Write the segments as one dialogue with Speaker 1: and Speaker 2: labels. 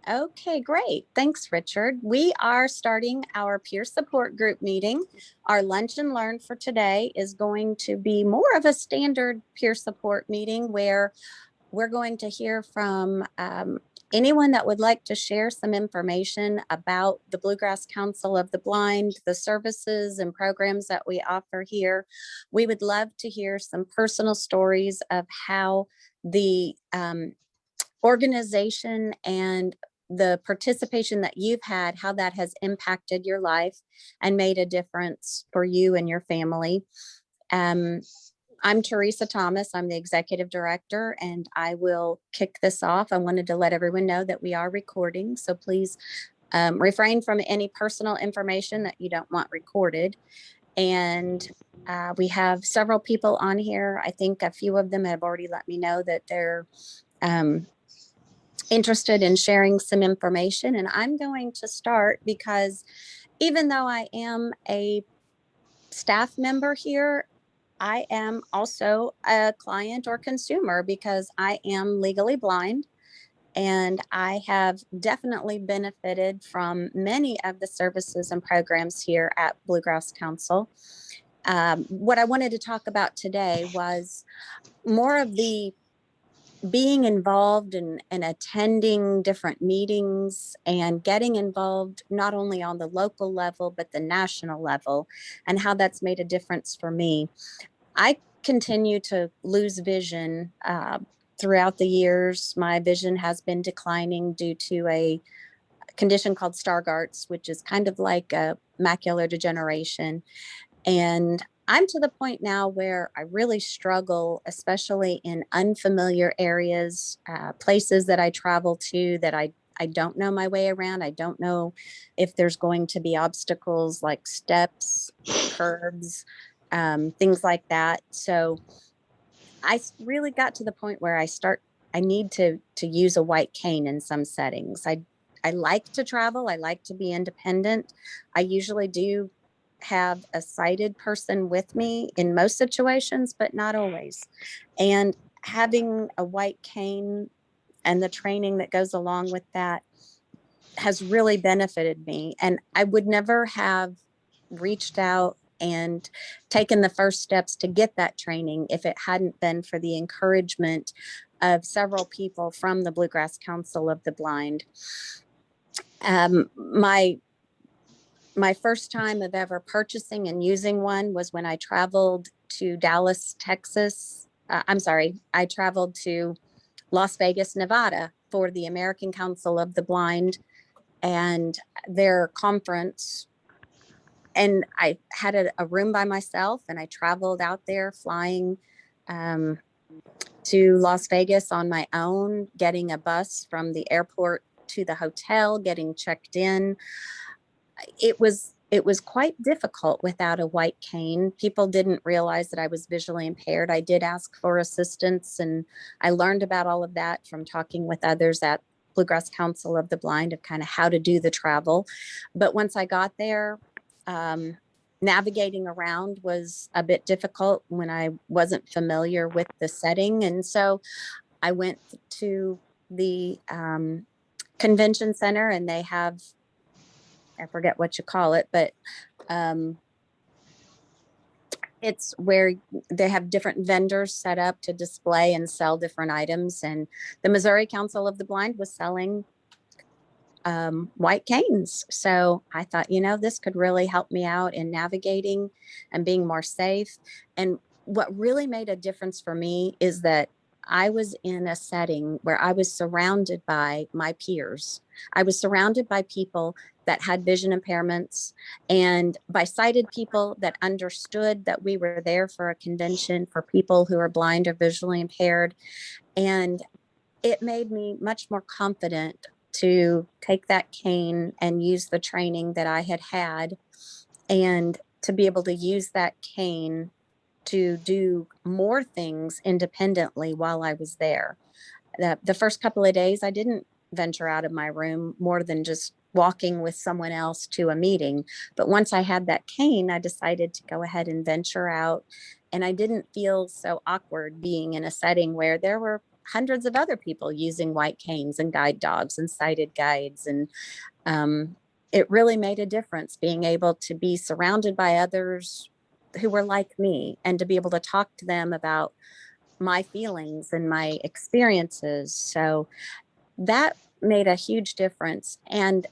Speaker 1: Okay, great. Thanks, Richard. We are starting our peer support group meeting. Our lunch and learn for today is going to be more of a standard peer support meeting where we're going to hear from anyone that would like to share some information about the Bluegrass Council of the Blind, the services and programs that we offer here. We would love to hear some personal stories of how the organization and the participation that you've had, how that has impacted your life and made a difference for you and your family. Um, I'm Teresa Thomas. I'm the executive director, and I will kick this off. I wanted to let everyone know that we are recording, so please refrain from any personal information that you don't want recorded. And we have several people on here. I think a few of them have already let me know that they're interested in sharing some information. And I'm going to start because even though I am a staff member here, I am also a client or consumer because I am legally blind. And I have definitely benefited from many of the services and programs here at Bluegrass Council. What I wanted to talk about today was more of the being involved and attending different meetings and getting involved not only on the local level, but the national level, and how that's made a difference for me. I continue to lose vision throughout the years. My vision has been declining due to a condition called Stargardt's, which is kind of like a macular degeneration. And I'm to the point now where I really struggle, especially in unfamiliar areas, places that I travel to that I don't know my way around. I don't know if there's going to be obstacles like steps, curbs, things like that. So I really got to the point where I need to use a white cane in some settings. I like to travel. I like to be independent. I usually do have a sighted person with me in most situations, but not always. And having a white cane and the training that goes along with that has really benefited me. And I would never have reached out and taken the first steps to get that training if it hadn't been for the encouragement of several people from the Bluegrass Council of the Blind. My first time of ever purchasing and using one was when I traveled to Dallas, Texas. I traveled to Las Vegas, Nevada for the American Council of the Blind and their conference. And I had a room by myself, and I traveled out there flying to Las Vegas on my own, getting a bus from the airport to the hotel, getting checked in. It was quite difficult without a white cane. People didn't realize that I was visually impaired. I did ask for assistance, and I learned about all of that from talking with others at Bluegrass Council of the Blind of kind of how to do the travel. But once I got there, navigating around was a bit difficult when I wasn't familiar with the setting. And so I went to the convention center, and they have, I forget what you call it, but it's where they have different vendors set up to display and sell different items. And the Missouri Council of the Blind was selling white canes. So I thought, this could really help me out in navigating and being more safe. And what really made a difference for me is that I was in a setting where I was surrounded by my peers. I was surrounded by people that had vision impairments and by sighted people that understood that we were there for a convention for people who are blind or visually impaired. And it made me much more confident to take that cane and use the training that I had had, and to be able to use that cane to do more things independently while I was there. The first couple of days, I didn't venture out of my room more than just walking with someone else to a meeting. But once I had that cane, I decided to go ahead and venture out. And I didn't feel so awkward being in a setting where there were hundreds of other people using white canes and guide dogs and sighted guides. And it really made a difference being able to be surrounded by others who were like me and to be able to talk to them about my feelings and my experiences. So that made a huge difference. And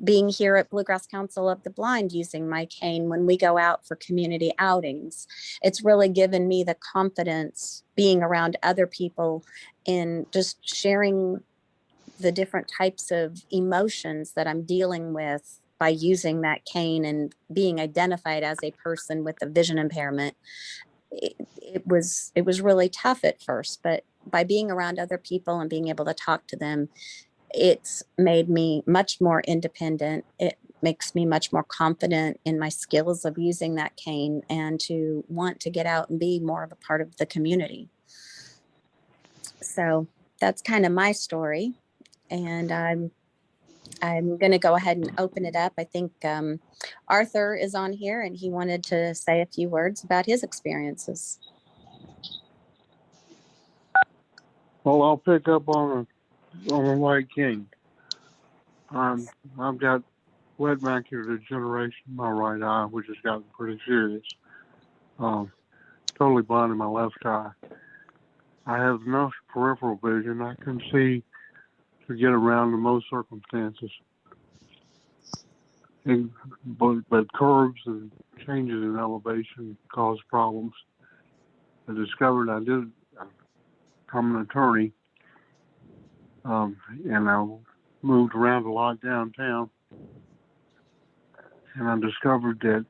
Speaker 1: being here at Bluegrass Council of the Blind, using my cane when we go out for community outings, it's really given me the confidence being around other people in just sharing the different types of emotions that I'm dealing with by using that cane and being identified as a person with a vision impairment. It was really tough at first, but by being around other people and being able to talk to them, it's made me much more independent. It makes me much more confident in my skills of using that cane and to want to get out and be more of a part of the community. So that's kind of my story. And I'm going to go ahead and open it up. I think Arthur is on here and he wanted to say a few words about his experiences.
Speaker 2: Well, I'll pick up on a white cane. I've got wet macular degeneration in my right eye, which has gotten pretty serious. Totally blind in my left eye. I have enough peripheral vision I can see to get around in most circumstances. But curves and changes in elevation cause problems. I discovered I'm an attorney, and I moved around a lot downtown, and I discovered that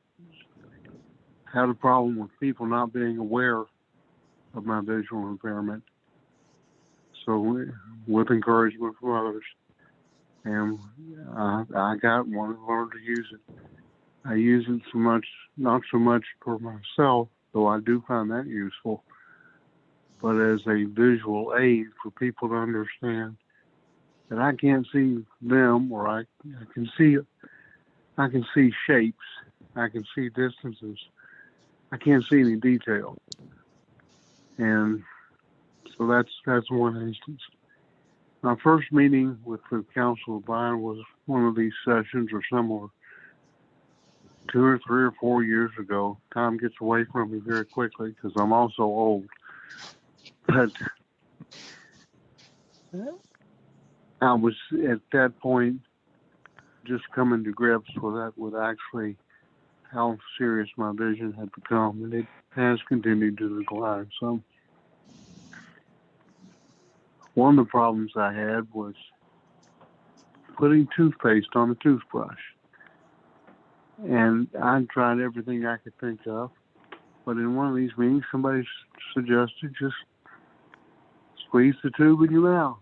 Speaker 2: I had a problem with people not being aware of my visual impairment. So with encouragement from others, and I got one and learned to use it. I use it not so much for myself, though I do find that useful, but as a visual aid for people to understand that I can't see them, or I can see shapes, I can see distances, I can't see any detail, and so that's one instance. My first meeting with the Council of Blind was one of these sessions or similar 2 or 3 or 4 years ago. Time gets away from me very quickly because I'm also old. But I was at that point just coming to grips with actually how serious my vision had become, and it has continued to decline. So one of the problems I had was putting toothpaste on a toothbrush. And I tried everything I could think of, but in one of these meetings, somebody suggested just squeeze the tube in your mouth.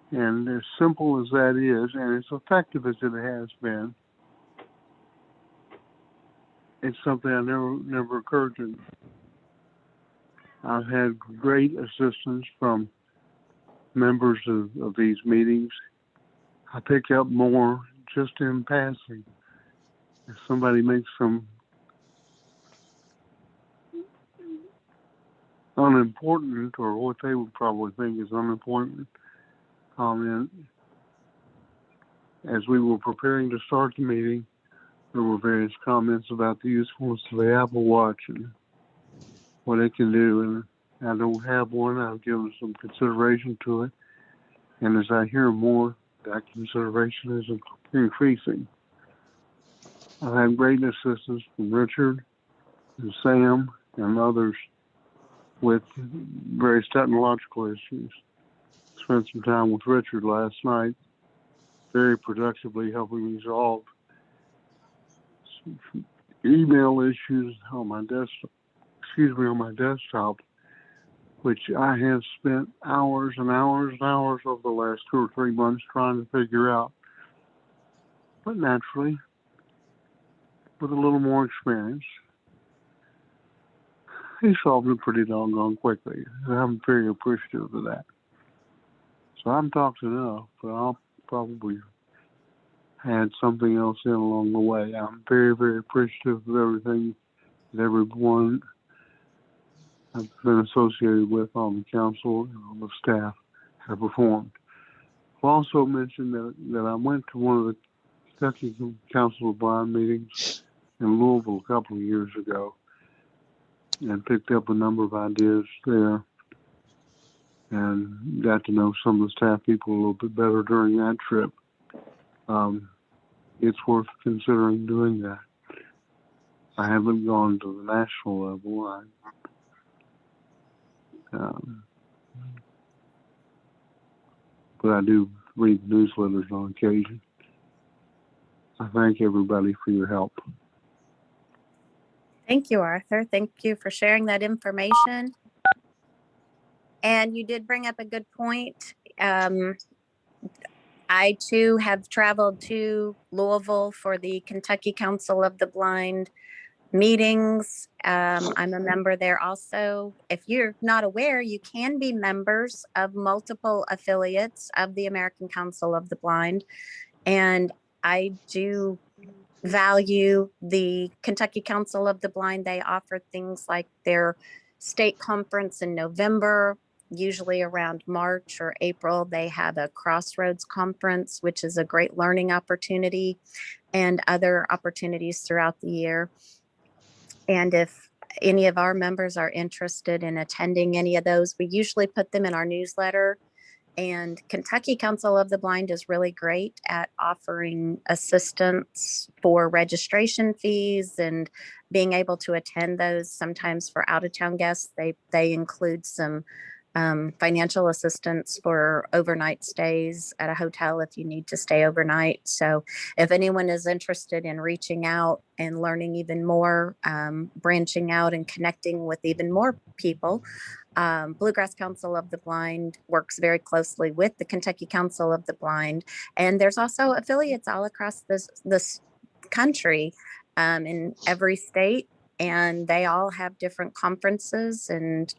Speaker 2: And as simple as that is, and as effective as it has been, it's something I never occurred to me. I've had great assistance from members of these meetings. I pick up more just in passing. If somebody makes some unimportant, or what they would probably think is unimportant, comment, as we were preparing to start the meeting, there were various comments about the usefulness of the Apple Watch and what it can do. And I don't have one. I've given some consideration to it. And as I hear more, that consideration is increasing. I've had great assistance from Richard and Sam and others with various technological issues. Spent some time with Richard last night, very productively helping me resolve some email issues on my desktop, which I have spent hours and hours and hours over the last 2 or 3 months trying to figure out. But naturally, with a little more experience, he solved it pretty doggone quickly. And I'm very appreciative of that. So I'm talked enough, but I'll probably add something else in along the way. I'm very, very appreciative of everything that everyone I've been associated with on the council and on the staff have performed. I'll also mention that I went to one of the Kentucky Council of Blind meetings in Louisville a couple of years ago and picked up a number of ideas there and got to know some of the staff people a little bit better during that trip. It's worth considering doing that. I haven't gone to the national level. But I do read newsletters on occasion. I thank everybody for your help.
Speaker 1: Thank you, Arthur. Thank you for sharing that information. And you did bring up a good point. I too have traveled to Louisville for the Kentucky Council of the Blind meetings. I'm a member there also. If you're not aware, you can be members of multiple affiliates of the American Council of the Blind. And I do value the Kentucky Council of the Blind. They offer things like their state conference in November. Usually around March or April, they have a Crossroads conference, which is a great learning opportunity, and other opportunities throughout the year. And if any of our members are interested in attending any of those, we usually put them in our newsletter. And Kentucky Council of the Blind is really great at offering assistance for registration fees and being able to attend those. Sometimes for out-of-town guests, they include some financial assistance for overnight stays at a hotel if you need to stay overnight. So if anyone is interested in reaching out and learning even more, branching out and connecting with even more people, Bluegrass Council of the Blind works very closely with the Kentucky Council of the Blind. And there's also affiliates all across this country, in every state, and they all have different conferences. And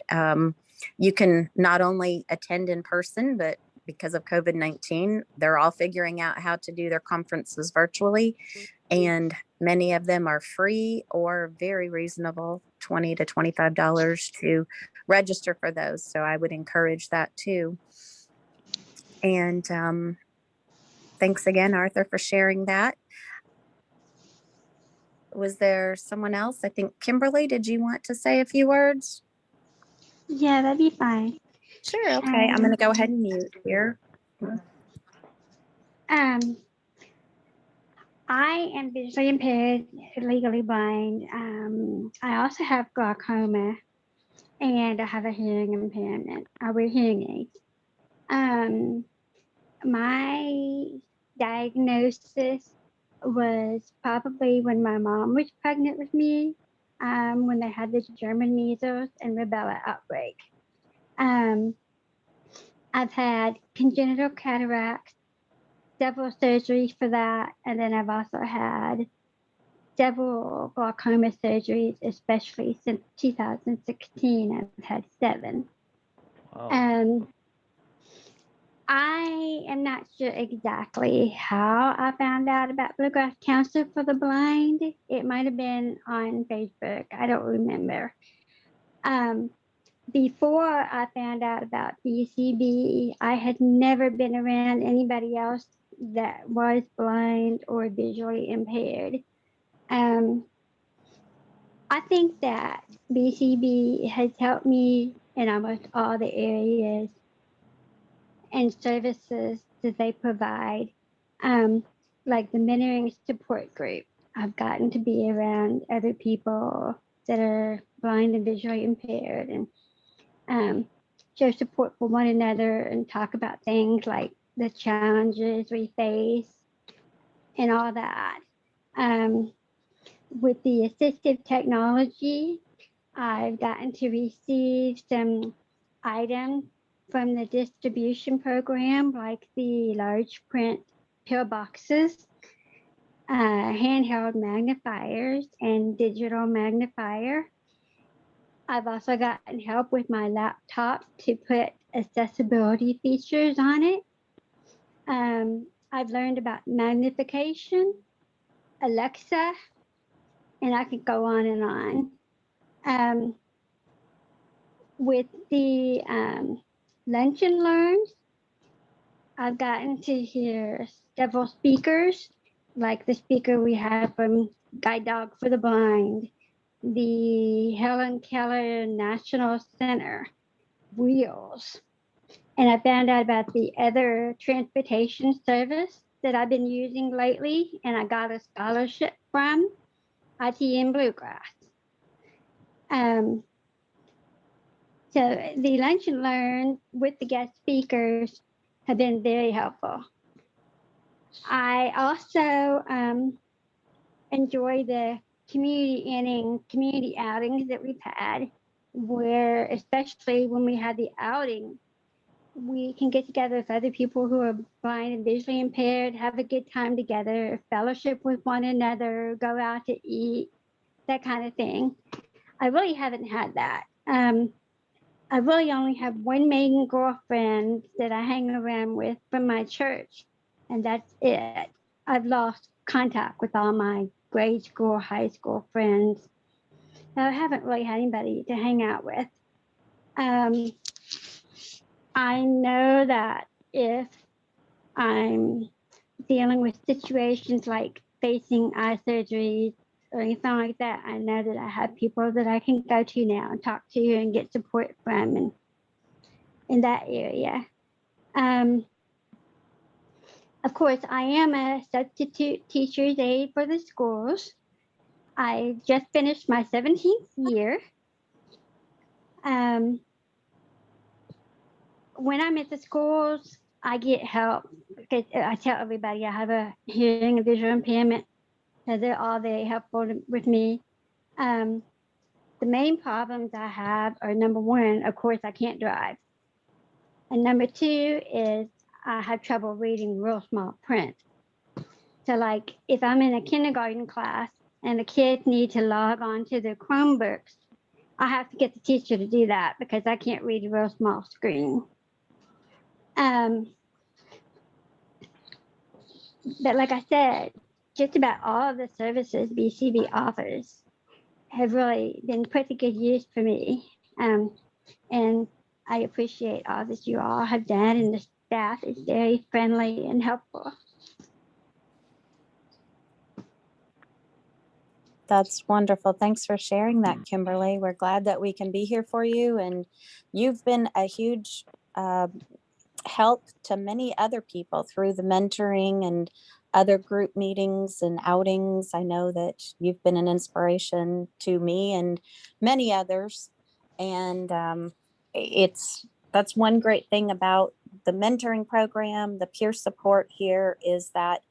Speaker 1: you can not only attend in person, but because of COVID-19, they're all figuring out how to do their conferences virtually. And many of them are free or very reasonable, $20 to $25 to register for those. So I would encourage that too. And thanks again, Arthur, for sharing that. Was there someone else? I think Kimberly, did you want to say a few words?
Speaker 3: Yeah, that'd be fine.
Speaker 1: Sure. Okay. I'm going to go ahead and mute here.
Speaker 3: I am visually impaired, legally blind. I also have glaucoma, and I have a hearing impairment. I wear hearing aids. My diagnosis was probably when my mom was pregnant with me, when they had the German measles and rubella outbreak. I've had congenital cataracts, several surgeries for that, and then I've also had several glaucoma surgeries, especially since 2016. I've had 7.
Speaker 4: Wow.
Speaker 3: I am not sure exactly how I found out about Bluegrass Council for the Blind. It might have been on Facebook. I don't remember. Before I found out about BCB, I had never been around anybody else that was blind or visually impaired. I think that BCB has helped me in almost all the areas and services that they provide, like the mentoring support group. I've gotten to be around other people that are blind and visually impaired, and show support for one another and talk about things like the challenges we face and all that. With the assistive technology, I've gotten to receive some items from the distribution program, like the large print pill boxes, handheld magnifiers, and digital magnifier. I've also gotten help with my laptop to put accessibility features on it. I've learned about magnification, Alexa, and I could go on and on. with the lunch and learns, I've gotten to hear several speakers, like the speaker we had from Guide Dog for the Blind, the Helen Keller National Center, Wheels. And I found out about the other transportation service that I've been using lately, and I got a scholarship from ITM Bluegrass. So the lunch and learn with the guest speakers have been very helpful. I also enjoy the community outings that we've had, where especially when we had the outing, we can get together with other people who are blind and visually impaired, have a good time together, fellowship with one another, go out to eat, that kind of thing. I really haven't had that. I really only have one maiden girlfriend that I hang around with from my church, and that's it. I've lost contact with all my grade school, high school friends. So I haven't really had anybody to hang out with. I know that if I'm dealing with situations like facing eye surgeries or anything like that, I know that I have people that I can go to now and talk to and get support from and in that area. Of course, I am a substitute teacher's aide for the schools. I just finished my 17th year. When I'm at the schools, I get help because I tell everybody I have a hearing and visual impairment. So they're all very helpful with me. The main problems I have are number one, of course, I can't drive. And number two is I have trouble reading real small print. So like if I'm in a kindergarten class and the kids need to log on to their Chromebooks, I have to get the teacher to do that because I can't read a real small screen. But like I said, just about all of the services BCB offers have really been put to good use for me. And I appreciate all that you all have done, and the staff is very friendly and helpful.
Speaker 1: That's wonderful. Thanks for sharing that, Kimberly. We're glad that we can be here for you. And you've been a huge help to many other people through the mentoring and other group meetings and outings. I know that you've been an inspiration to me and many others. And that's one great thing about the mentoring program, the peer support here, is that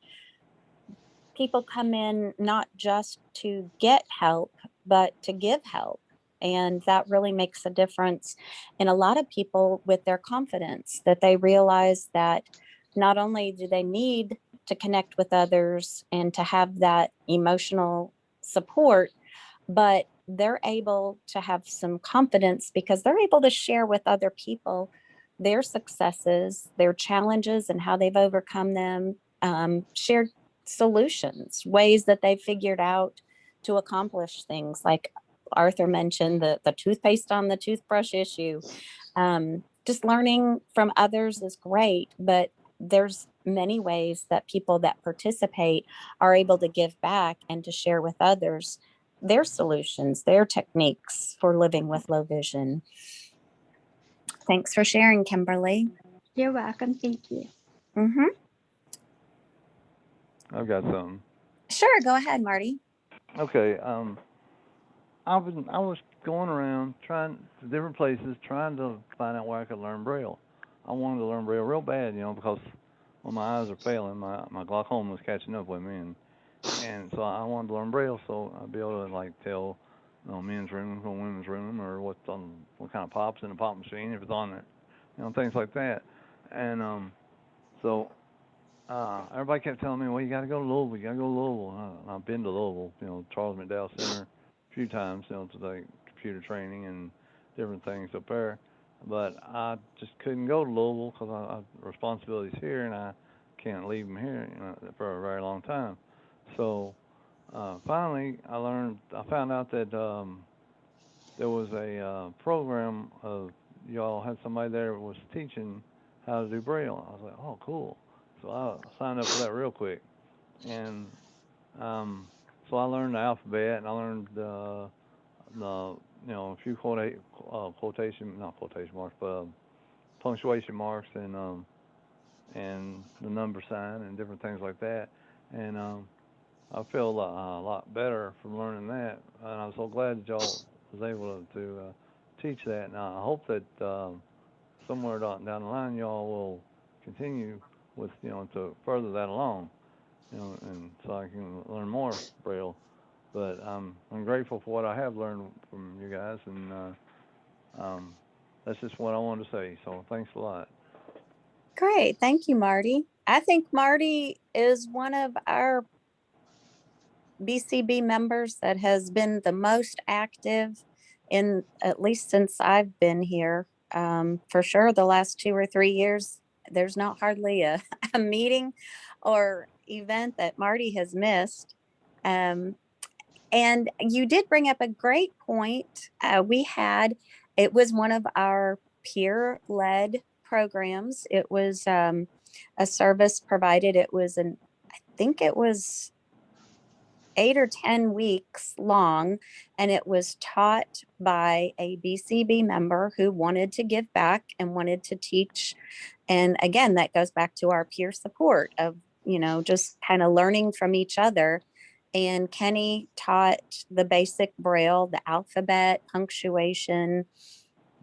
Speaker 1: people come in not just to get help, but to give help. And that really makes a difference in a lot of people with their confidence, that they realize that not only do they need to connect with others and to have that emotional support, but they're able to have some confidence because they're able to share with other people their successes, their challenges, and how they've overcome them, share solutions, ways that they've figured out to accomplish things. Like Arthur mentioned, the toothpaste on the toothbrush issue. Just learning from others is great, but there's many ways that people that participate are able to give back and to share with others their solutions, their techniques for living with low vision. Thanks for sharing, Kimberly.
Speaker 3: You're welcome. Thank you.
Speaker 1: Mm-hmm.
Speaker 4: I've got some.
Speaker 1: Sure, go ahead, Marty.
Speaker 4: Okay. I was going around trying to different places, trying to find out where I could learn Braille. I wanted to learn Braille real bad, because when my eyes are failing, my glaucoma was catching up with me, and so I wanted to learn Braille so I'd be able to like tell, men's room from women's room, or what kind of pops in the pop machine if it's on there, things like that, and so. Everybody kept telling me, well, you got to go to Louisville. You got to go to Louisville. I've been to Louisville, Charles McDowell Center a few times, to like computer training and different things up there. But I just couldn't go to Louisville because I have responsibilities here, and I can't leave them here, for a very long time. So finally, I found out that there was a program of y'all had somebody there that was teaching how to do Braille. I was like, oh, cool. So I signed up for that real quick, and um, so I learned the alphabet, and I learned the a few quotation not quotation marks, but punctuation marks, and the number sign and different things like that, and I feel a lot better from learning that, and I'm so glad that y'all was able to teach that. And I hope that somewhere down the line y'all will continue with to further that along, and so I can learn more Braille. But I'm grateful for what I have learned from you guys, and that's just what I wanted to say. So thanks a lot.
Speaker 1: Great. Thank you, Marty. I think Marty is one of our BCB members that has been the most active in, at least since I've been here. For sure, the last 2 or 3 years, there's not hardly a, a meeting or event that Marty has missed. Um, and you did bring up a great point. It was one of our peer-led programs. It was a service provided. I think it was 8 or 10 weeks long, and it was taught by a BCB member who wanted to give back and wanted to teach. And again, that goes back to our peer support of, just kind of learning from each other. And Kenny taught the basic Braille, the alphabet, punctuation,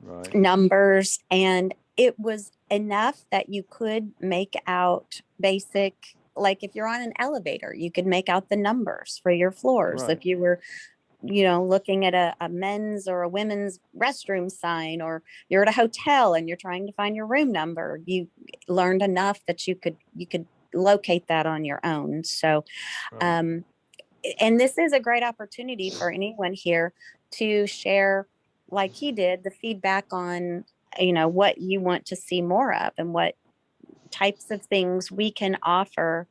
Speaker 4: Right.
Speaker 1: numbers, and it was enough that you could make out basic, like if you're on an elevator, you could make out the numbers for your floors.
Speaker 4: Right.
Speaker 1: If you were, looking at a men's or a women's restroom sign, or you're at a hotel and you're trying to find your room number, you learned enough that you could locate that on your own. So
Speaker 4: Right.
Speaker 1: and this is a great opportunity for anyone here to share, like he did, the feedback on, what you want to see more of and what types of things we can offer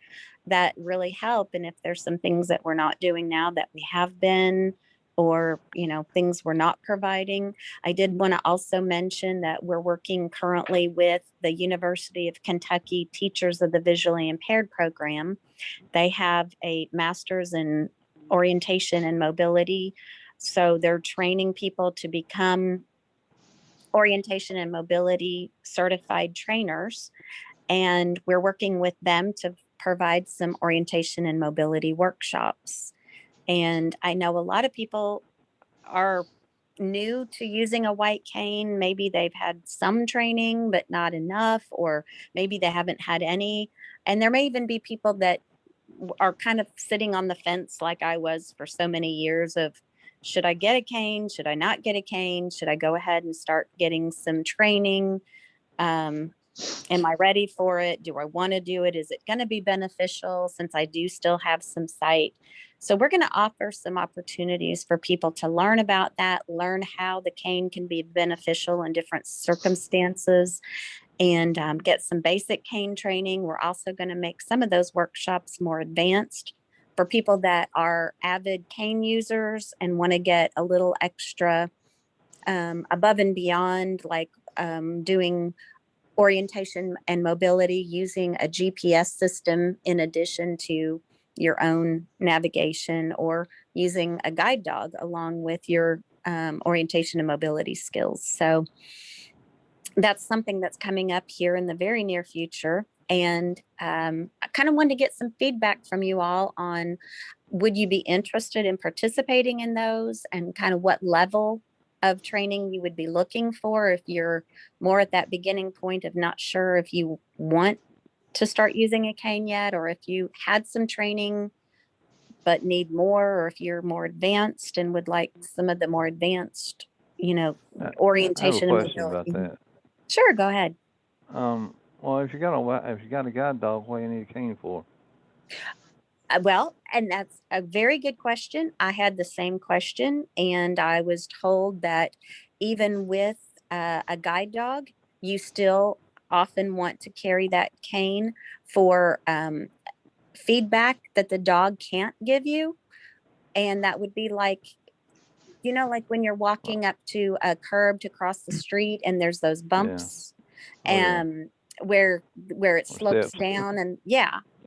Speaker 1: that really help. And if there's some things that we're not doing now that we have been, or, things we're not providing. I did want to also mention that we're working currently with the University of Kentucky Teachers of the Visually Impaired program. They have a master's in orientation and mobility. So they're training people to become orientation and mobility certified trainers. And we're working with them to provide some orientation and mobility workshops. And I know a lot of people are new to using a white cane. Maybe they've had some training, but not enough, or maybe they haven't had any. And there may even be people that are kind of sitting on the fence, like I was for so many years, of should I get a cane? Should I not get a cane? Should I go ahead and start getting some training? Am I ready for it? Do I want to do it? Is it going to be beneficial since I do still have some sight? So we're going to offer some opportunities for people to learn about that, learn how the cane can be beneficial in different circumstances, and get some basic cane training. We're also going to make some of those workshops more advanced for people that are avid cane users and want to get a little extra above and beyond, like doing orientation and mobility using a GPS system in addition to your own navigation, or using a guide dog along with your orientation and mobility skills. So that's something that's coming up here in the very near future. And I kind of wanted to get some feedback from you all on, would you be interested in participating in those, and kind of what level of training you would be looking for if you're more at that beginning point of not sure if you want to start using a cane yet, or if you had some training but need more, or if you're more advanced and would like some of the more advanced,
Speaker 4: I have a
Speaker 1: orientation and
Speaker 4: question about
Speaker 1: mobility.
Speaker 4: that.
Speaker 1: Sure, go ahead.
Speaker 4: Well, if you got a guide dog, what do you need a cane for?
Speaker 1: Well, and that's a very good question. I had the same question, and I was told that even with a guide dog, you still often want to carry that cane for feedback that the dog can't give you. And that would be like you know, like when you're walking up to a curb to cross the street and there's those bumps,
Speaker 4: Oh, yeah.
Speaker 1: where it
Speaker 4: Or
Speaker 1: slopes
Speaker 4: steps.
Speaker 1: down and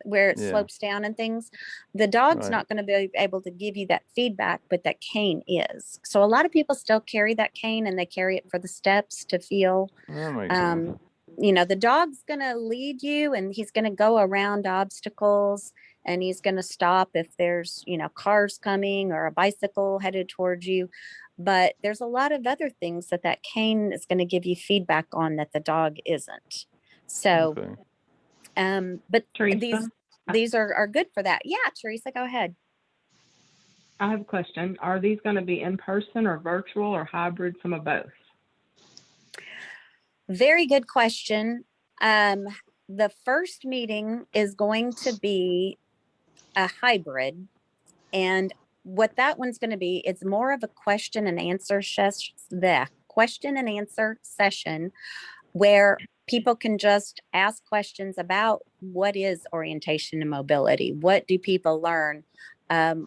Speaker 1: where it
Speaker 4: Yeah.
Speaker 1: slopes down and things. The dog's
Speaker 4: Right.
Speaker 1: not going to be able to give you that feedback, but that cane is. So a lot of people still carry that cane and they carry it for the steps to feel.
Speaker 4: That makes sense.
Speaker 1: You know, the dog's going to lead you and he's going to go around obstacles and he's going to stop if there's, you know, cars coming or a bicycle headed towards you. But there's a lot of other things that that cane is going to give you feedback on that the dog isn't. So,
Speaker 4: Okay.
Speaker 1: but
Speaker 5: Teresa,
Speaker 1: these are good for that. Yeah, Teresa, go ahead.
Speaker 5: I have a question. Are these going to be in person or virtual or hybrid, some of both?
Speaker 1: Very good question. The first meeting is going to be a hybrid, and what that one's going to be, it's more of a question and answer session where people can just ask questions about what is orientation and mobility, what do people learn,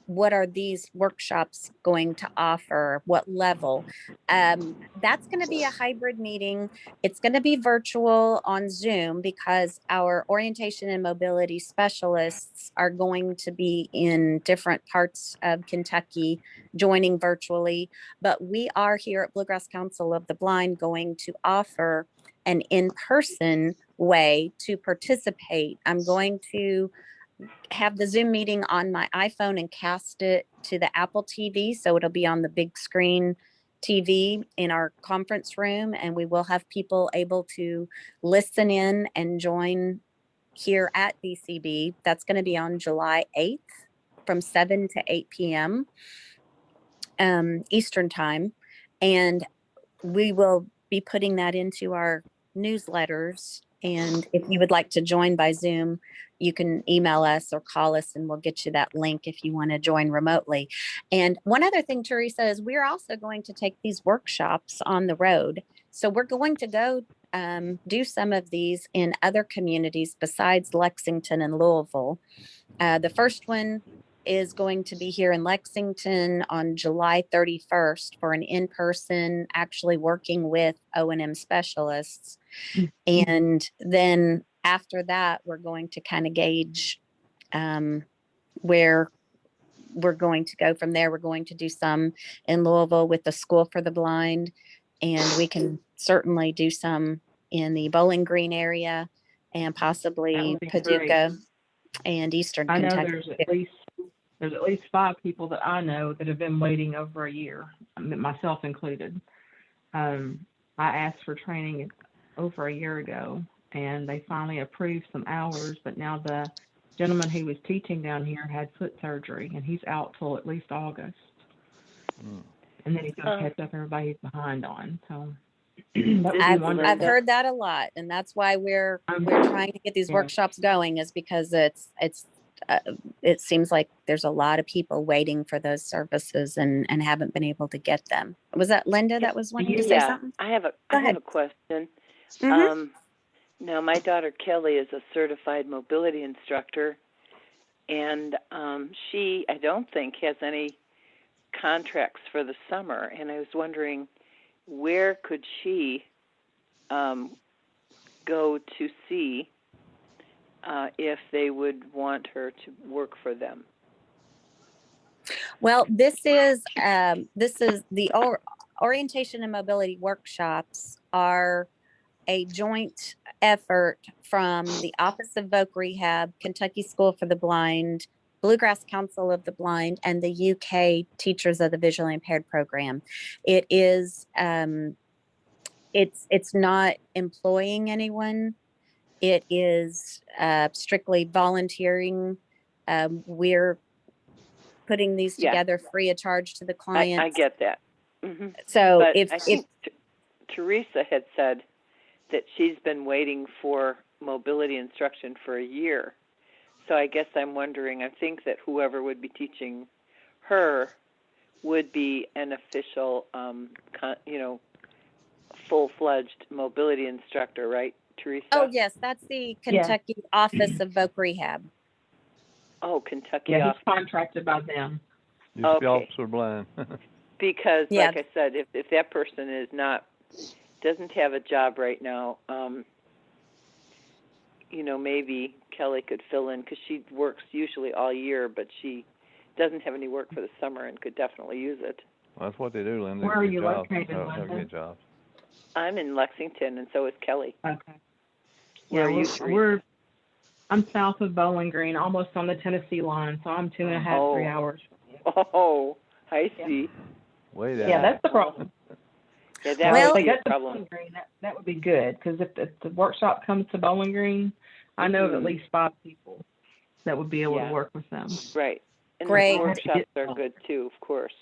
Speaker 1: what are these workshops going to offer, what level. That's going to be a hybrid meeting. It's going to be virtual on Zoom because our orientation and mobility specialists are going to be in different parts of Kentucky joining virtually, but we are here at Bluegrass Council of the Blind going to offer an in-person way to participate. I'm going to have the Zoom meeting on my iPhone and cast it to the Apple TV. So it'll be on the big screen TV in our conference room, and we will have people able to listen in and join here at BCB. That's going to be on July 8th from 7 to 8 p.m. Eastern time. And we will be putting that into our newsletters. And if you would like to join by Zoom, you can email us or call us and we'll get you that link if you want to join remotely. And one other thing, Teresa, is we're also going to take these workshops on the road. So we're going to go do some of these in other communities besides Lexington and Louisville. The first one is going to be here in Lexington on July 31st for an in-person, actually working with O&M specialists. And then after that, we're going to kind of gauge where we're going to go from there. We're going to do some in Louisville with the School for the Blind, and we can certainly do some in the Bowling Green area and
Speaker 5: That
Speaker 1: possibly
Speaker 5: would be great.
Speaker 1: Paducah and Eastern
Speaker 5: I know
Speaker 1: Kentucky.
Speaker 5: there's at least 5 people that I know that have been waiting over a year, myself included. I asked for training over a year ago, and they finally approved some hours, but now the gentleman who was teaching down here had foot surgery, and he's out till at least August. And then he's going to catch up everybody he's behind on. So that would be wonderful.
Speaker 1: I've heard that a lot, and that's why we're trying to get these
Speaker 5: Yeah.
Speaker 1: workshops going, is because it seems like there's a lot of people waiting for those services and haven't been able to get them. Was that Linda that was wanting to say something?
Speaker 6: I have
Speaker 1: Go
Speaker 6: a
Speaker 1: ahead.
Speaker 6: question.
Speaker 1: Mhm.
Speaker 6: Now, my daughter Kelly is a certified mobility instructor, and she, I don't think, has any contracts for the summer. And I was wondering, where could she go to see if they would want her to work for them?
Speaker 1: Well, this is the orientation and mobility workshops are a joint effort from the Office of Voc Rehab, Kentucky School for the Blind, Bluegrass Council of the Blind, and the UK Teachers of the Visually Impaired program. It is it's not employing anyone. It is strictly volunteering. We're putting these
Speaker 6: Yeah.
Speaker 1: together free of charge to the clients.
Speaker 6: I get that. Mm-hmm.
Speaker 1: So
Speaker 6: But
Speaker 1: if
Speaker 6: I think Teresa had said that she's been waiting for mobility instruction for a year. So I guess I'm wondering, I think that whoever would be teaching her would be an official, full-fledged mobility instructor, right, Teresa?
Speaker 1: oh yes, that's the Kentucky Office of Voc Rehab.
Speaker 6: Oh, Kentucky
Speaker 5: Yeah,
Speaker 6: office.
Speaker 5: he's contracted by them.
Speaker 4: Used to be
Speaker 6: Okay.
Speaker 4: Officer Blind.
Speaker 6: because,
Speaker 1: Yeah.
Speaker 6: like I said, if that person doesn't have a job right now, maybe Kelly could fill in because she works usually all year, but she doesn't have any work for the summer and could definitely use it.
Speaker 4: Well, that's what they do, Linda.
Speaker 5: Where are
Speaker 4: Get
Speaker 5: you
Speaker 4: jobs.
Speaker 5: located,
Speaker 4: They'll
Speaker 5: Linda?
Speaker 4: get jobs.
Speaker 6: I'm in Lexington, and so is Kelly.
Speaker 5: Okay.
Speaker 6: Where
Speaker 5: Yeah,
Speaker 6: are you, Teresa?
Speaker 5: I'm south of Bowling Green, almost on the Tennessee line, so I'm 2.5, 3 hours.
Speaker 6: Oh, I see.
Speaker 4: Way down.
Speaker 5: Yeah, that's the problem.
Speaker 6: Yeah, that
Speaker 1: Well-
Speaker 5: if
Speaker 6: would
Speaker 5: they
Speaker 6: be a
Speaker 5: got to
Speaker 6: problem.
Speaker 5: Bowling Green, that would be good, because if the workshop comes to Bowling Green, I know of at
Speaker 6: Mhm.
Speaker 5: least 5 people that would be able
Speaker 6: Yeah.
Speaker 5: to work with them.
Speaker 6: Right. And
Speaker 1: Great.
Speaker 6: the workshops are good too, of course.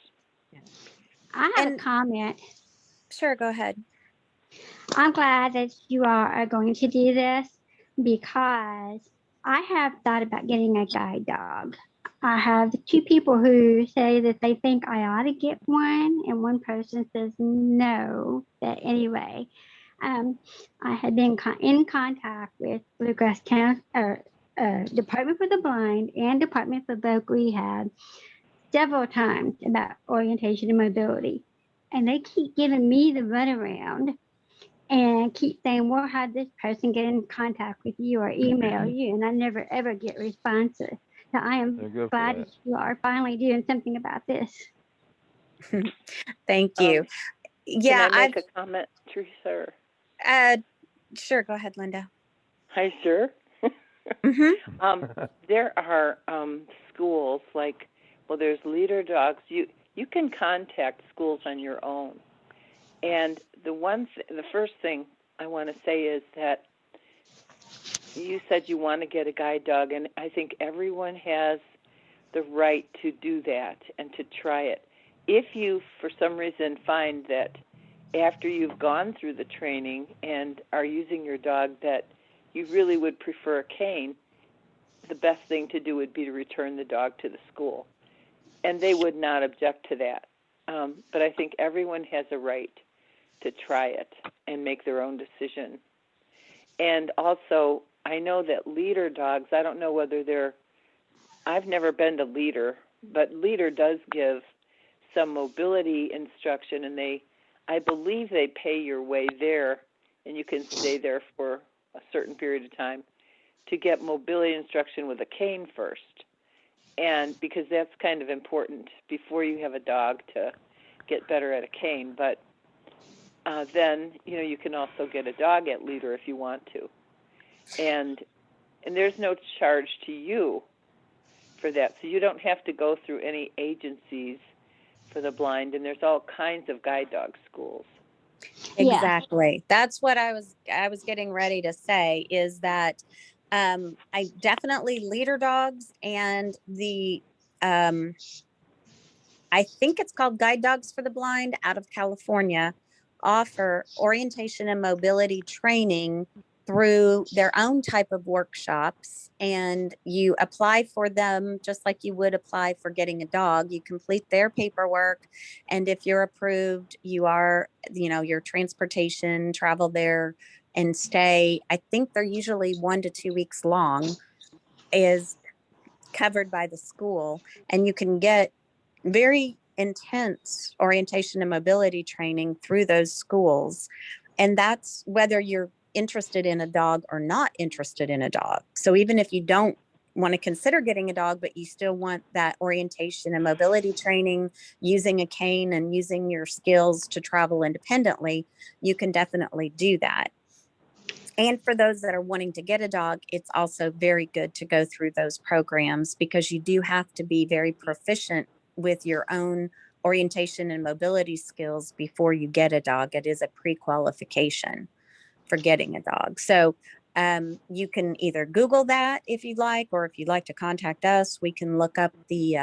Speaker 3: I have
Speaker 1: And-
Speaker 3: a comment.
Speaker 1: Sure, go ahead.
Speaker 3: I'm glad that you are going to do this because I have thought about getting a guide dog. I have 2 people who say that they think I ought to get one, and one person says no. But anyway, I had been in contact with Bluegrass County, Department for the Blind and Department for Voc Rehab several times about orientation and mobility. And they keep giving me the runaround and keep saying, we'll have this person get in contact with you or email you. And I never, ever get responses. So I
Speaker 4: They're
Speaker 3: am
Speaker 4: good for
Speaker 3: glad
Speaker 4: that.
Speaker 3: that you are finally doing something about this.
Speaker 1: Thank you. Yeah,
Speaker 6: Can I make a comment, Teresa? Or...
Speaker 1: Sure, go ahead, Linda.
Speaker 6: Hi, sir.
Speaker 1: Mm-hmm.
Speaker 6: There are schools there's leader dogs. You can contact schools on your own. And the first thing I want to say is that you said you want to get a guide dog, and I think everyone has the right to do that and to try it. If you, for some reason, find that after you've gone through the training and are using your dog that you really would prefer a cane, the best thing to do would be to return the dog to the school. And they would not object to that. But I think everyone has a right to try it and make their own decision. And also, I know that leader dogs, I don't know whether I've never been to leader, but leader does give some mobility instruction, and I believe they pay your way there, and you can stay there for a certain period of time to get mobility instruction with a cane first. And because that's kind of important before you have a dog to get better at a cane. But then, you can also get a dog at leader if you want to. And there's no charge to you for that. So you don't have to go through any agencies for the blind, and there's all kinds of guide dog schools.
Speaker 3: Yeah.
Speaker 1: Exactly. That's what I was getting ready to say is that I definitely leader dogs and the I think it's called Guide Dogs for the Blind out of California offer orientation and mobility training through their own type of workshops, and you apply for them just like you would apply for getting a dog. You complete their paperwork, and if you're approved, your transportation, travel there and stay, I think they're usually 1 to 2 weeks long, is covered by the school, and you can get very intense orientation and mobility training through those schools. And that's whether you're interested in a dog or not interested in a dog. So even if you don't want to consider getting a dog, but you still want that orientation and mobility training, using a cane and using your skills to travel independently, you can definitely do that. And for those that are wanting to get a dog, it's also very good to go through those programs because you do have to be very proficient with your own orientation and mobility skills before you get a dog. It is a pre-qualification for getting a dog. So you can either Google that if you'd like, or if you'd like to contact us, we can look up the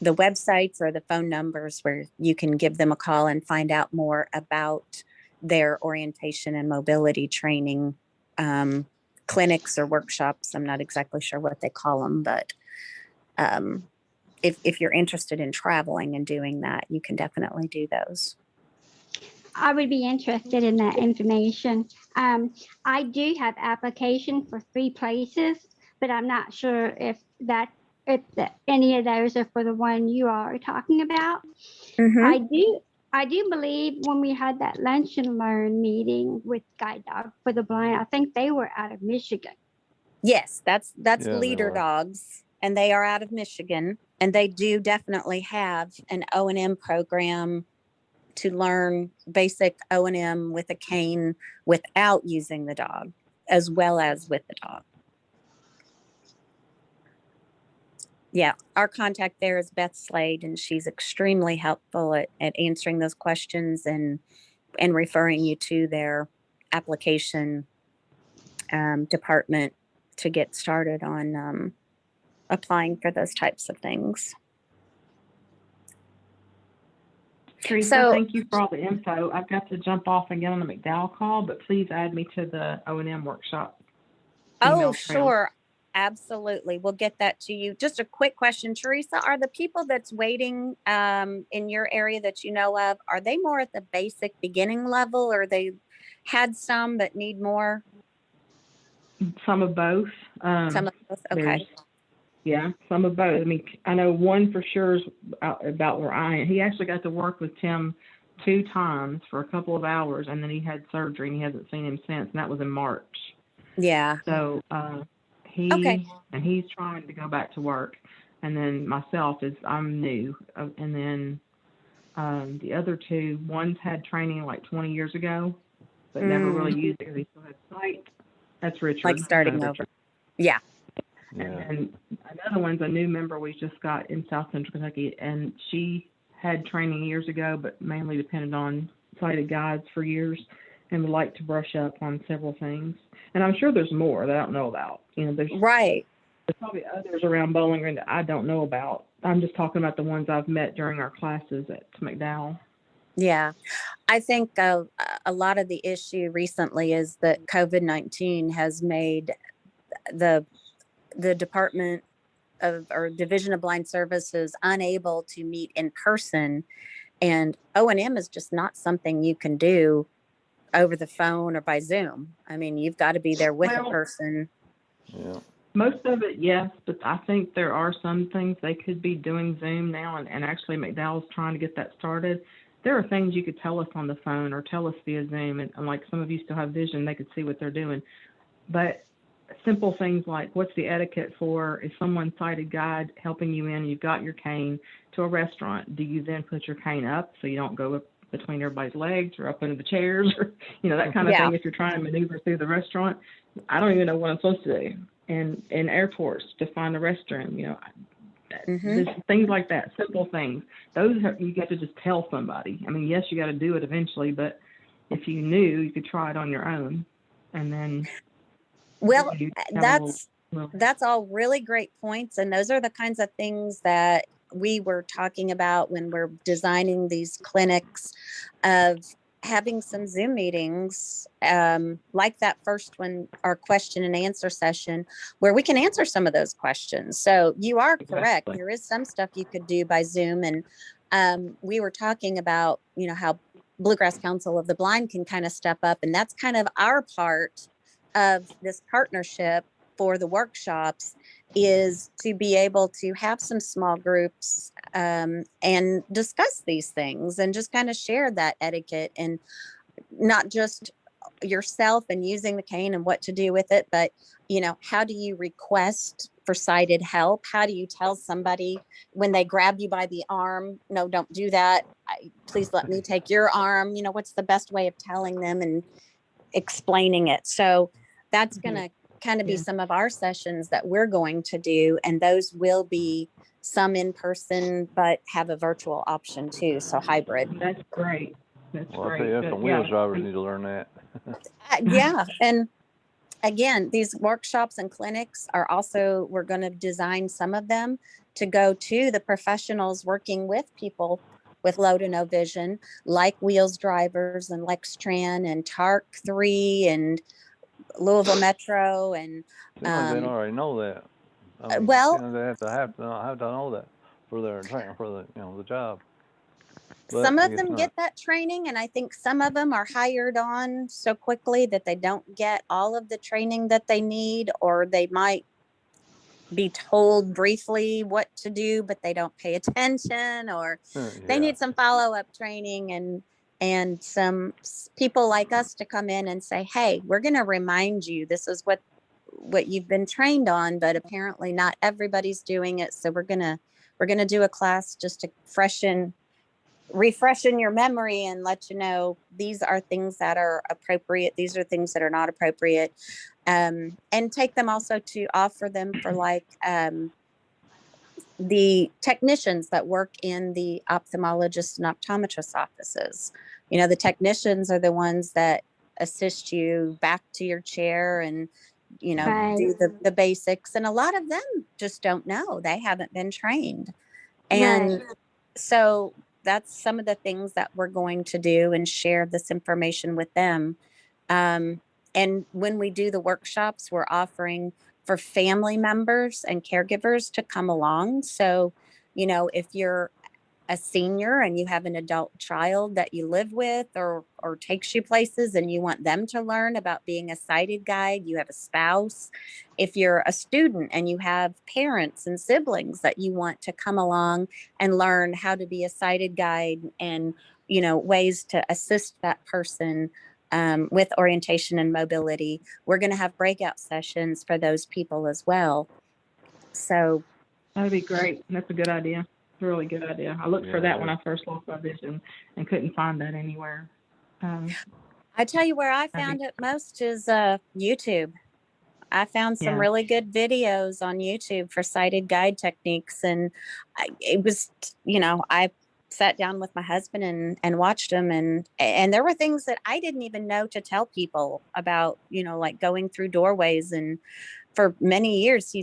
Speaker 1: websites or the phone numbers where you can give them a call and find out more about their orientation and mobility training clinics or workshops. I'm not exactly sure what they call them, but if you're interested in traveling and doing that, you can definitely do those.
Speaker 3: I would be interested in that information. I do have application for 3 places, but I'm not sure if that if any of those are for the one you are talking about.
Speaker 1: Mhm.
Speaker 3: I do believe when we had that lunch and learn meeting with Guide Dog for the Blind, I think they were out of Michigan.
Speaker 1: Yes, that's
Speaker 4: Yeah, they
Speaker 1: Leader
Speaker 4: were.
Speaker 1: Dogs, and they are out of Michigan, and they do definitely have an O&M program to learn basic O&M with a cane without using the dog, as well as with the dog. Yeah, our contact there is Beth Slade, and she's extremely helpful at answering those questions and referring you to their application department to get started on applying for those types of things.
Speaker 5: Teresa,
Speaker 1: So-
Speaker 5: thank you for all the info. I've got to jump off and get on the McDowell call, but please add me to the O&M workshop.
Speaker 1: Oh,
Speaker 5: email trail.
Speaker 1: sure. Absolutely. We'll get that to you. Just a quick question, Teresa, are the people that's waiting in your area that you know of, are they more at the basic beginning level, or they had some but need more?
Speaker 5: Some of both.
Speaker 1: Some of those? Okay.
Speaker 5: There's, yeah, some of both. I mean, I know one for sure is about where I am. He actually got to work with Tim 2 times for a couple of hours, and then he had surgery, and he hasn't seen him since, and that was in March.
Speaker 1: Yeah.
Speaker 5: So
Speaker 1: Okay.
Speaker 5: he's trying to go back to work, and then myself I'm new, and then the other 2, one's had training like 20 years ago, but never really used it because he still had sight. That's Richard.
Speaker 1: Like starting over. Yeah.
Speaker 4: Yeah.
Speaker 5: And another one's a new member we just got in South Central Kentucky, and she had training years ago, but mainly depended on sighted guides for years, and would like to brush up on several things. And I'm sure there's more that I don't know about. You know, there's
Speaker 1: Right.
Speaker 5: probably others around Bowling Green that I don't know about. I'm just talking about the ones I've met during our classes at McDowell.
Speaker 1: Yeah. I think a lot of the issue recently is that COVID-19 has made the Department of or Division of Blind Services unable to meet in person, and O&M is just not something you can do over the phone or by Zoom. I mean, you've got to be there with a
Speaker 5: Well-
Speaker 1: person.
Speaker 4: Yeah.
Speaker 5: Most of it, yes, but I think there are some things they could be doing Zoom now, and actually McDowell's trying to get that started. There are things you could tell us on the phone or tell us via Zoom, and like some of you still have vision, they could see what they're doing. But simple things like, what's the etiquette for if someone sighted guide helping you in, you've got your cane to a restaurant, do you then put your cane up so you don't go up between everybody's legs or up under the chairs, or that kind of
Speaker 1: Yeah.
Speaker 5: thing if you're trying to maneuver through the restaurant? I don't even know what I'm supposed to do. And in airports, to find a restroom, just things like that, simple things. Those you got to just tell somebody. I mean, yes, you got to do it eventually, but if you knew, you could try it on your own, and then.
Speaker 1: Well,
Speaker 5: you have a little-
Speaker 1: that's all really great points, and those are the kinds of things that we were talking about when we're designing these clinics, of having some Zoom meetings, like that first one, our question and answer session, where we can answer some of those questions. So you are correct.
Speaker 5: Exactly.
Speaker 1: There is some stuff you could do by Zoom, and we were talking about, how Bluegrass Council of the Blind can kind of step up, and that's kind of our part of this partnership for the workshops, is to be able to have some small groups and discuss these things and just kind of share that etiquette, and not just yourself and using the cane and what to do with it, but how do you request for sighted help? How do you tell somebody when they grab you by the arm, no, don't do that, please let me take your arm? What's the best way of telling them and explaining it? So that's going to kind of be
Speaker 5: Yeah.
Speaker 1: some of our sessions that we're going to do, and those will be some in person but have a virtual option too, so hybrid.
Speaker 5: That's great. That's
Speaker 4: Well, I
Speaker 5: great.
Speaker 4: tell you,
Speaker 5: But,
Speaker 4: some wheels drivers need to learn that.
Speaker 1: Yeah, and again, these workshops and clinics are also, we're going to design some of them to go to the professionals working with people with low to no vision, like Wheels Drivers and Lextran and TARC 3 and Louisville Metro, and
Speaker 4: Seems like they already know that. I mean,
Speaker 1: well-
Speaker 4: seems like they have to know that for their training, for the job. But
Speaker 1: some
Speaker 4: I
Speaker 1: of
Speaker 4: guess
Speaker 1: them
Speaker 4: not.
Speaker 1: get that training, and I think some of them are hired on so quickly that they don't get all of the training that they need, or they might be told briefly what to do, but they don't pay attention, or they
Speaker 4: Yeah.
Speaker 1: need some follow-up training and some people like us to come in and say, hey, we're going to remind you this is what you've been trained on, but apparently not everybody's doing it. So we're gonna do a class just to refreshen your memory and let you know these are things that are appropriate, these are things that are not appropriate, and take them also to offer them for like the technicians that work in the ophthalmologist and optometrist offices. The technicians are the ones that assist you back to your chair and
Speaker 3: Right.
Speaker 1: do the basics, and a lot of them just don't know, they haven't been trained.
Speaker 3: Right.
Speaker 1: And so that's some of the things that we're going to do and share this information with them. And when we do the workshops, we're offering for family members and caregivers to come along. So, if you're a senior and you have an adult child that you live with or takes you places and you want them to learn about being a sighted guide, you have a spouse. If you're a student and you have parents and siblings that you want to come along and learn how to be a sighted guide and ways to assist that person with orientation and mobility, we're going to have breakout sessions for those people as well. So
Speaker 5: That'd be great. That's a good idea. It's a really good idea. I looked for
Speaker 4: Yeah,
Speaker 5: that
Speaker 4: it
Speaker 5: when
Speaker 4: is.
Speaker 5: I first looked at this and couldn't find that anywhere.
Speaker 1: I tell you where I
Speaker 5: That'd be-
Speaker 1: found it most is YouTube. I found some
Speaker 5: Yeah.
Speaker 1: really good videos on YouTube for sighted guide techniques. And it was, I sat down with my husband and watched them. And there were things that I didn't even know to tell people about, like going through doorways. And for many years,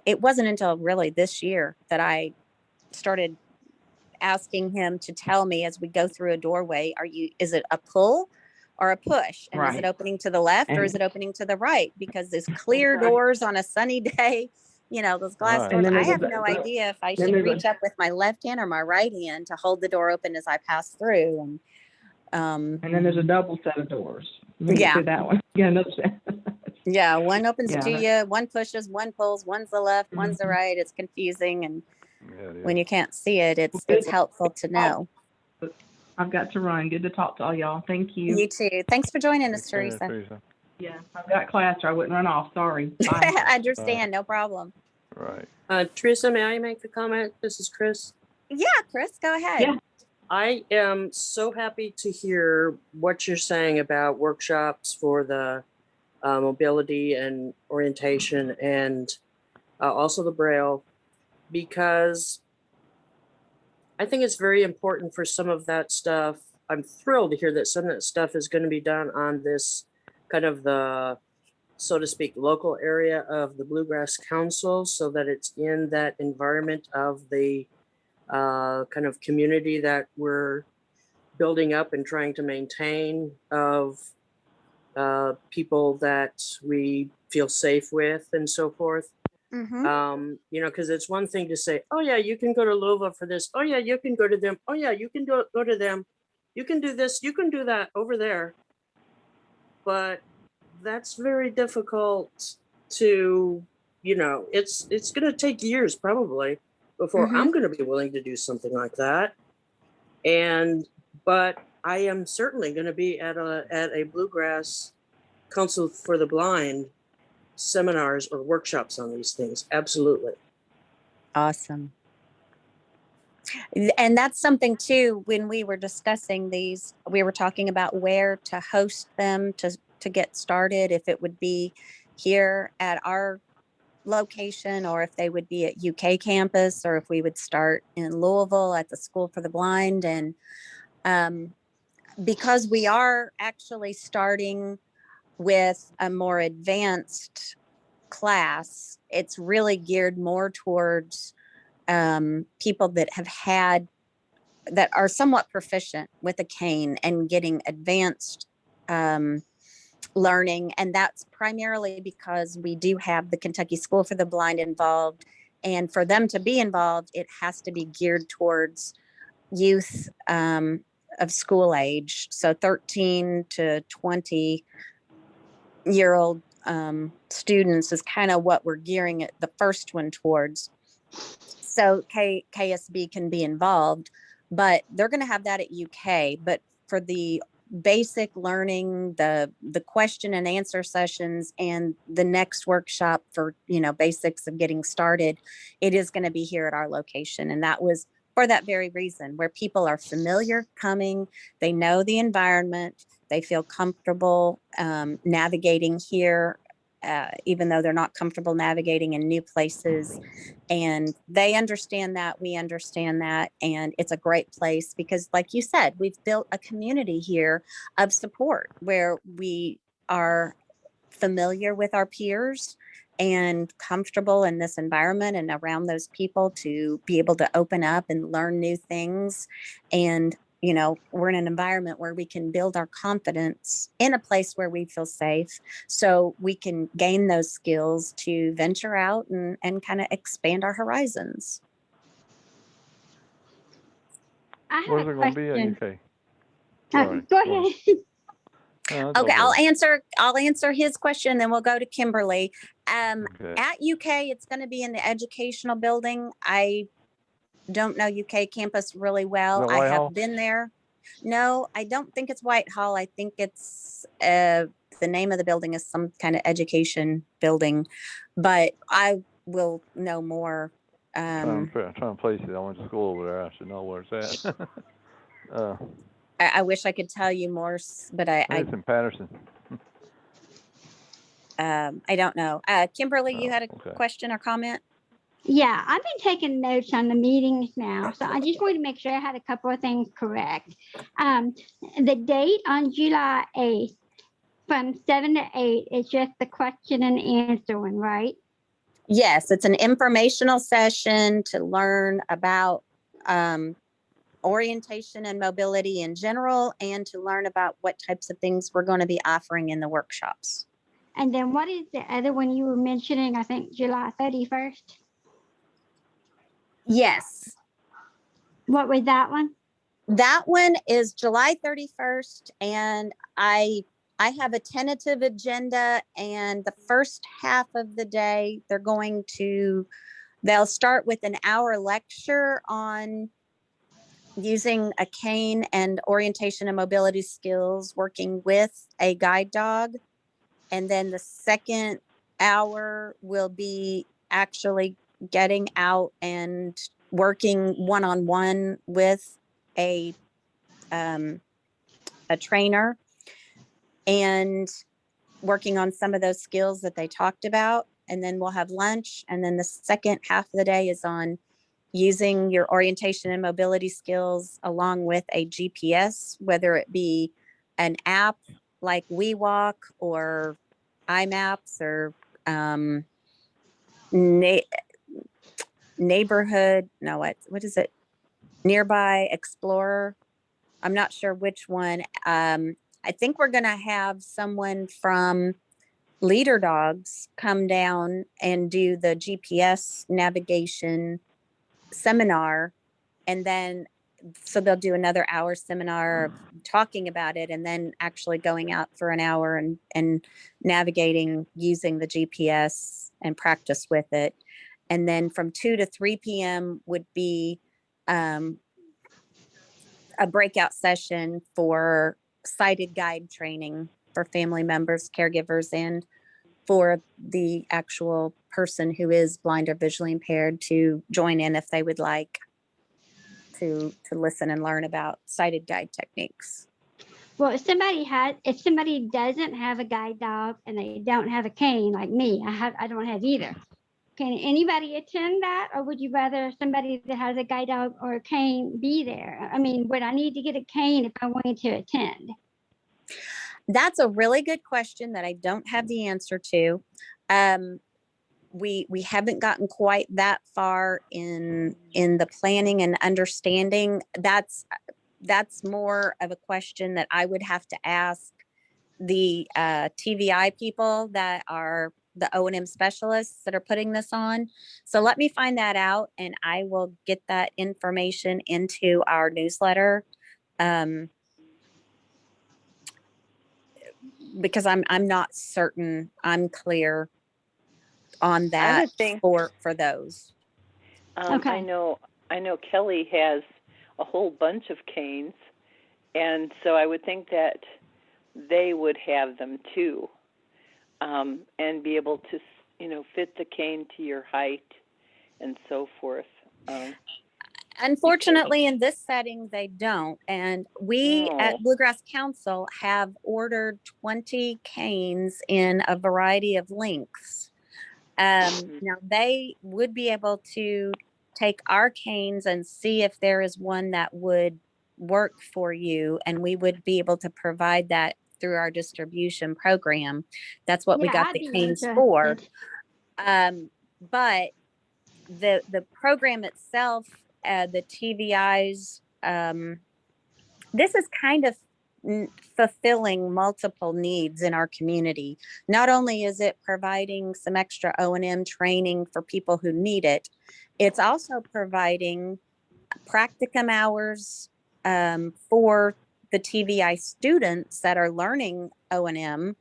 Speaker 1: it wasn't until really this year that I started asking him to tell me as we go through a doorway, is it a pull or a push? And is it
Speaker 5: Right.
Speaker 1: opening to the left or is
Speaker 5: And
Speaker 1: it opening to the right? Because there's clear doors on a sunny day, those glass
Speaker 4: Right.
Speaker 1: doors.
Speaker 5: and then
Speaker 1: I
Speaker 5: there's
Speaker 1: have no idea if I
Speaker 5: then
Speaker 1: should
Speaker 5: there's
Speaker 1: reach up with my left hand or my right hand to hold the door open as I pass through.
Speaker 5: and then there's a double set of doors. You get
Speaker 1: Yeah.
Speaker 5: through that one. Yeah, another set.
Speaker 1: Yeah, one opens
Speaker 5: Yeah,
Speaker 1: to you, one pushes, one pulls, one's the left, one's the
Speaker 5: Mhm.
Speaker 1: right. It's confusing, and
Speaker 4: Yeah, it
Speaker 1: when
Speaker 4: is.
Speaker 1: you can't see it, it's
Speaker 5: Good.
Speaker 1: helpful to know.
Speaker 5: I've got to run. Good to talk to all y'all. Thank you.
Speaker 1: You too. Thanks for joining us,
Speaker 4: Take care,
Speaker 1: Teresa.
Speaker 4: Teresa.
Speaker 5: Yeah, I've got class or I wouldn't run off. Sorry. Bye.
Speaker 1: I understand, no problem.
Speaker 4: Right.
Speaker 7: Teresa, may I make a comment? This is Chris.
Speaker 1: Yeah, Chris, go ahead.
Speaker 5: Yeah.
Speaker 7: I am so happy to hear what you're saying about workshops for the mobility and orientation and also the Braille, because I think it's very important for some of that stuff. I'm thrilled to hear that some of that stuff is going to be done on this kind of the, so to speak, local area of the Bluegrass Council, so that it's in that environment of the kind of community that we're building up and trying to maintain, of people that we feel safe with and so forth.
Speaker 1: Mm-hmm.
Speaker 7: Because it's one thing to say, oh yeah, you can go to Louisville for this. Oh yeah, you can go to them. Oh yeah, you can go to them. You can do this. You can do that over there. But that's very difficult to, it's going to take years probably before
Speaker 1: Mhm.
Speaker 7: I'm going to be willing to do something like that. But I am certainly going to be at a Bluegrass Council for the Blind seminars or workshops on these things. Absolutely.
Speaker 1: Awesome. And that's something too, when we were discussing these, we were talking about where to host them to get started, if it would be here at our location or if they would be at UK campus or if we would start in Louisville at the School for the Blind. And because we are actually starting with a more advanced class, it's really geared more towards people that that are somewhat proficient with a cane and getting advanced learning. And that's primarily because we do have the Kentucky School for the Blind involved. And for them to be involved, it has to be geared towards youth of school age. So 13 to 20-year-old students is kind of what we're gearing it, the first one towards. So KSB can be involved, but they're going to have that at UK. But for the basic learning, the question and answer sessions, and the next workshop for, basics of getting started, it is going to be here at our location. And that was for that very reason, where people are familiar coming, they know the environment, they feel comfortable navigating here, even though they're not comfortable navigating in new places. And they understand that, we understand that, and it's a great place because, like you said, we've built a community here of support where we are familiar with our peers and comfortable in this environment and around those people to be able to open up and learn new things. And we're in an environment where we can build our confidence in a place where we feel safe, so we can gain those skills to venture out and kind of expand our horizons.
Speaker 3: I have
Speaker 4: Where's
Speaker 3: a
Speaker 4: it going to be
Speaker 3: question.
Speaker 4: at UK? Sorry.
Speaker 3: Go ahead.
Speaker 4: No, it's
Speaker 1: Okay,
Speaker 4: okay.
Speaker 1: I'll answer his question, then we'll go to Kimberly.
Speaker 4: Okay.
Speaker 1: At UK, it's going to be in the educational building. I don't know UK campus really well.
Speaker 4: Is that
Speaker 1: I have
Speaker 4: Whitehall?
Speaker 1: been there. No, I don't think it's Whitehall. I think it's the name of the building is some kind of education building, but I will know more.
Speaker 4: Trying to place it. I went to school over there. I should know where it's at.
Speaker 1: I wish I could tell you more, but
Speaker 4: It's in Patterson.
Speaker 1: I don't know. Kimberly, you had a
Speaker 4: Okay.
Speaker 1: question or comment?
Speaker 3: Yeah, I've been taking notes on the meetings now, so I just wanted to make sure I had a couple of things correct. The date on July 8th from 7 to 8 is just the question and answer one, right?
Speaker 1: Yes, it's an informational session to learn about orientation and mobility in general, and to learn about what types of things we're going to be offering in the workshops.
Speaker 3: And then what is the other one you were mentioning? I think July 31st.
Speaker 1: Yes,
Speaker 3: What was that one?
Speaker 1: that one is July 31st, and I have a tentative agenda, and the first half of the day they'll start with an hour lecture on using a cane and orientation and mobility skills, working with a guide dog. And then the second hour will be actually getting out and working one-on-one with a trainer and working on some of those skills that they talked about. And then we'll have lunch. And then the second half of the day is on using your orientation and mobility skills along with a GPS, whether it be an app like WeWalk or iMaps or neighborhood. No, what is it? Nearby Explorer. I'm not sure which one. I think we're going to have someone from Leader Dogs come down and do the GPS navigation seminar, and then so they'll do another hour seminar talking about it, and then actually going out for an hour and navigating using the GPS and practice with it. And then from 2 to 3 p.m. would be a breakout session for sighted guide training for family members, caregivers, and for the actual person who is blind or visually impaired to join in if they would like to listen and learn about sighted guide techniques.
Speaker 3: Well, if somebody doesn't have a guide dog and they don't have a cane like me, I don't have either. Can anybody attend that, or would you rather somebody that has a guide dog or a cane be there? I mean, would I need to get a cane if I wanted to attend?
Speaker 1: That's a really good question that I don't have the answer to. We haven't gotten quite that far in the planning and understanding. That's more of a question that I would have to ask the TVI people that are the O&M specialists that are putting this on. So let me find that out, and I will get that information into our newsletter. because I'm not certain I'm clear on
Speaker 6: I
Speaker 1: that
Speaker 6: would think
Speaker 1: for those.
Speaker 3: Okay.
Speaker 6: I know Kelly has a whole bunch of canes, and so I would think that they would have them too, and be able to fit the cane to your height and so forth.
Speaker 1: Unfortunately, in this setting, they don't. And we
Speaker 6: Oh.
Speaker 1: at Bluegrass Council have ordered 20 canes in a variety of lengths. Now, they would be able to take our canes and see if there is one that would work for you, and we would be able to provide that through our distribution program. That's what we
Speaker 3: Yeah,
Speaker 1: got
Speaker 3: I'd
Speaker 1: the
Speaker 3: be
Speaker 1: canes for.
Speaker 3: interested.
Speaker 1: But the program itself, the TVIs, this is kind of fulfilling multiple needs in our community. Not only is it providing some extra O&M training for people who need it, it's also providing practicum hours for the TVI students that are learning O&M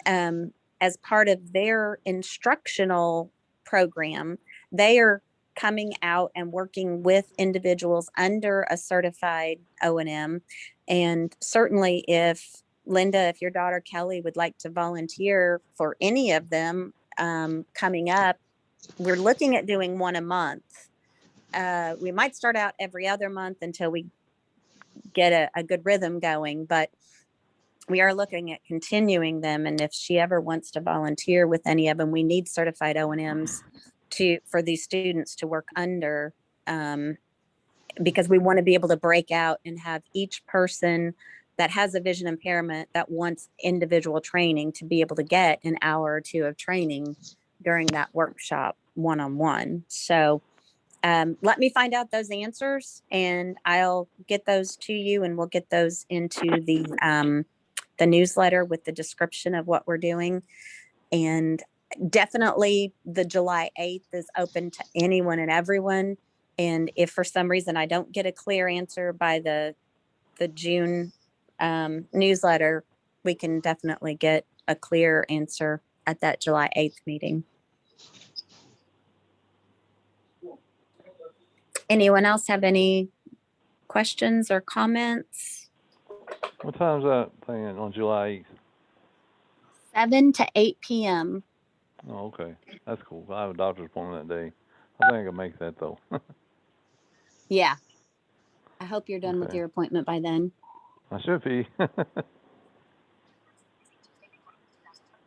Speaker 1: as part of their instructional program. They are coming out and working with individuals under a certified O&M. And certainly if Linda, if your daughter Kelly would like to volunteer for any of them coming up, we're looking at doing one a month. We might start out every other month until we get a good rhythm going, but we are looking at continuing them. And if she ever wants to volunteer with any of them, we need certified O&Ms for these students to work under, because we want to be able to break out and have each person that has a vision impairment that wants individual training to be able to get an hour or two of training during that workshop one-on-one. So let me find out those answers and I'll get those to you, and we'll get those into the newsletter with the description of what we're doing. And definitely the July 8th is open to anyone and everyone. And if for some reason I don't get a clear answer by the June newsletter, we can definitely get a clear answer at that July 8th meeting. Anyone else have any questions or comments?
Speaker 4: What time's that thing on July 8th?
Speaker 1: 7 to 8 p.m.
Speaker 4: Oh, okay. That's cool. I have a doctor's appointment that day. I think I can make that though.
Speaker 1: Yeah. I hope you're done with
Speaker 4: Okay.
Speaker 1: your appointment by then.
Speaker 4: I should be.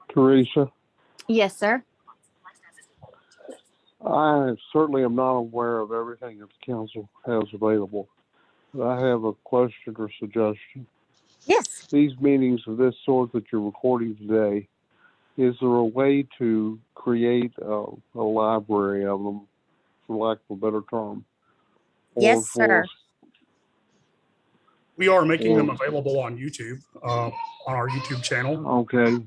Speaker 2: Teresa,
Speaker 1: Yes, sir.
Speaker 2: I certainly am not aware of everything that the council has available. But I have a question or suggestion.
Speaker 1: Yes.
Speaker 2: These meetings of this sort that you're recording today, is there a way to create a library of them, for lack of a better term?
Speaker 1: Yes, sir.
Speaker 8: We are making them available on YouTube, on our YouTube channel.
Speaker 2: Okay.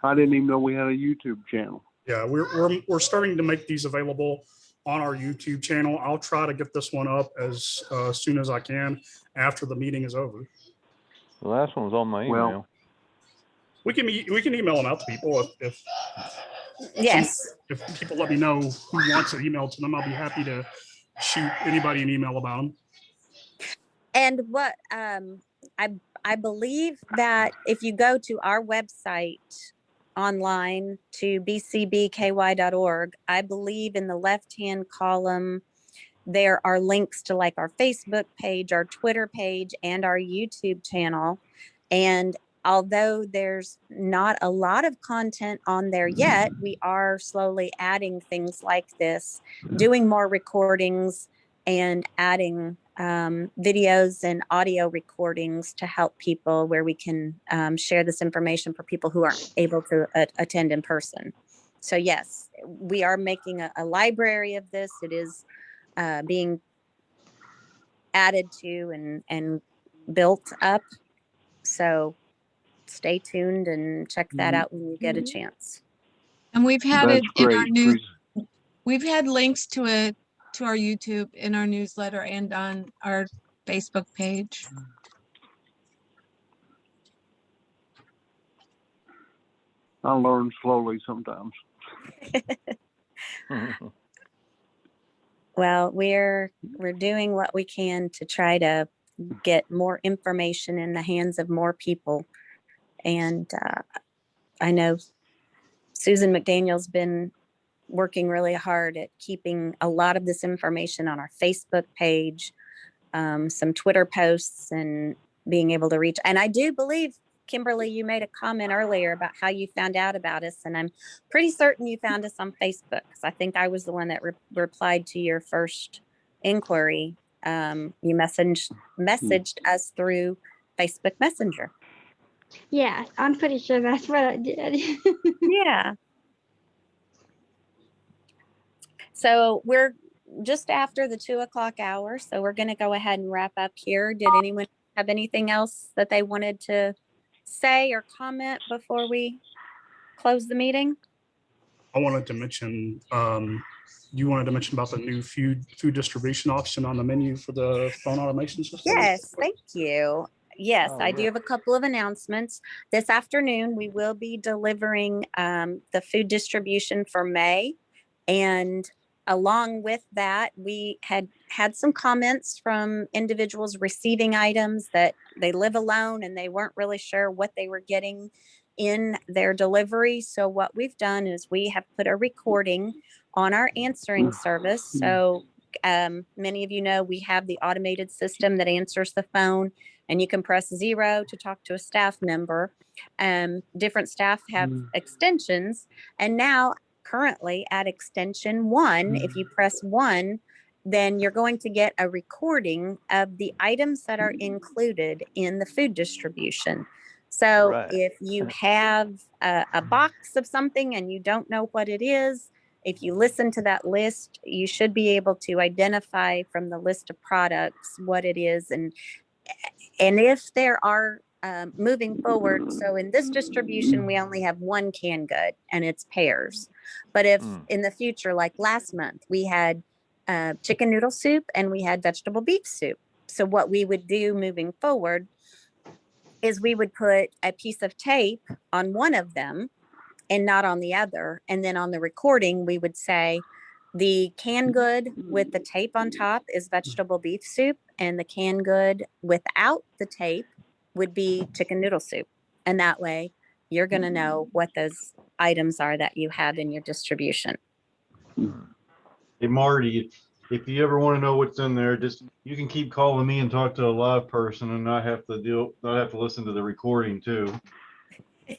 Speaker 2: I didn't even know we had a YouTube channel.
Speaker 8: Yeah, we're starting to make these available on our YouTube channel. I'll try to get this one up as soon as I can after the meeting is over.
Speaker 4: The last one was on my email.
Speaker 2: Well,
Speaker 8: We can email them out to people if
Speaker 1: Yes.
Speaker 8: if people let me know who wants it emailed to them. I'll be happy to shoot anybody an email about them.
Speaker 1: And what I believe that if you go to our website online to bcbky.org, I believe in the left-hand column there are links to like our Facebook page, our Twitter page, and our YouTube channel. And although there's not a lot of content on there yet, we are slowly adding things like this, doing more recordings and adding videos and audio recordings to help people where we can share this information for people who aren't able to attend in person. So yes, we are making a library of this. It is being added to and built up. So stay tuned and check that out when you get a chance.
Speaker 9: And we've had
Speaker 2: that's
Speaker 9: it in our
Speaker 2: great.
Speaker 9: news. We've had links to it, to our YouTube, in our newsletter, and on our Facebook page.
Speaker 2: I learn slowly sometimes.
Speaker 1: Well, we're doing what we can to try to get more information in the hands of more people. And I know Susan McDaniel's been working really hard at keeping a lot of this information on our Facebook page, some Twitter posts, and being able to reach. And I do believe, Kimberly, you made a comment earlier about how you found out about us, and I'm pretty certain you found us on Facebook, because I think I was the one that replied to your first inquiry. You messaged us through Facebook Messenger.
Speaker 3: Yeah, I'm pretty sure that's what I did.
Speaker 1: Yeah. So we're just after the 2:00 hour, so we're going to go ahead and wrap up here. Did anyone have anything else that they wanted to say or comment before we close the meeting?
Speaker 8: I wanted to mention, you wanted to mention about the new food distribution option on the menu for the phone automation system?
Speaker 1: Yes, thank you. Yes,
Speaker 4: Oh,
Speaker 1: I do
Speaker 4: yeah.
Speaker 1: have a couple of announcements. This afternoon, we will be delivering the food distribution for May. And along with that, we had some comments from individuals receiving items that they live alone and they weren't really sure what they were getting in their delivery. So what we've done is we have put a recording on our answering service. So many of you know we have the automated system that answers the phone, and you can press 0 to talk to a staff member. Different staff have extensions, and now currently at extension 1, if you press 1, then you're going to get a recording of the items that are included in the food distribution. So
Speaker 4: Right.
Speaker 1: if you have a box of something and you don't know what it is, if you listen to that list, you should be able to identify from the list of products what it is. And if there are moving forward, so in this distribution, we only have one canned good and it's pears. But if in the future, like last month, we had chicken noodle soup and we had vegetable beef soup. So what we would do moving forward is we would put a piece of tape on one of them and not on the other. And then on the recording, we would say the canned good with the tape on top is vegetable beef soup, and the canned good without the tape would be chicken noodle soup. And that way you're going to know what those items are that you have in your distribution.
Speaker 10: Hey, Marty, if you ever want to know what's in there, just, you can keep calling me and talk to a live person and not have to listen to the recording too.